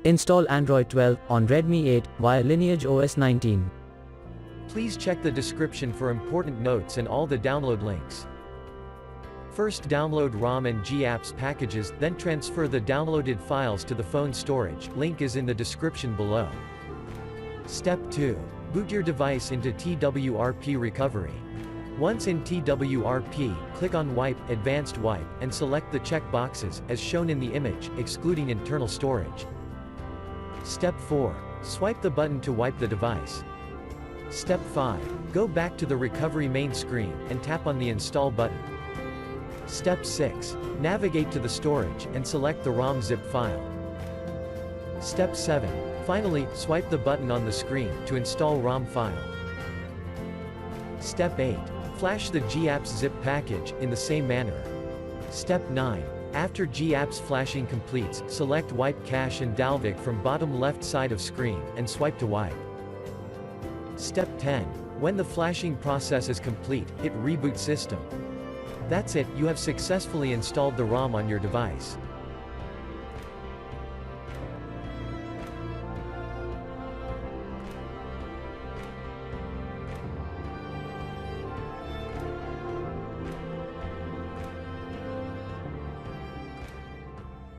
Install Android 12 on Redmi 8 via LineageOS 19. Please check the description for important notes and all the download links. First download ROM and GApps packages, then transfer the downloaded files to the phone storage, link is in the description below. Step 2. Boot your device into TWRP recovery. Once in TWRP, click on Wipe, Advanced Wipe, and select the check boxes, as shown in the image, excluding internal storage. Step 4. Swipe the button to wipe the device. Step 5. Go back to the recovery main screen, and tap on the Install button. Step 6. Navigate to the storage, and select the ROM ZIP file. Step 7. Finally, swipe the button on the screen, to install ROM file. Step 8. Flash the GApps zip package, in the same manner. Step 9. After GApps flashing completes, select Wipe Cache and dalvik from bottom left side of screen, and swipe to wipe. Step 10. When the flashing process is complete, hit Reboot System. That's it, you have successfully installed the ROM on your device.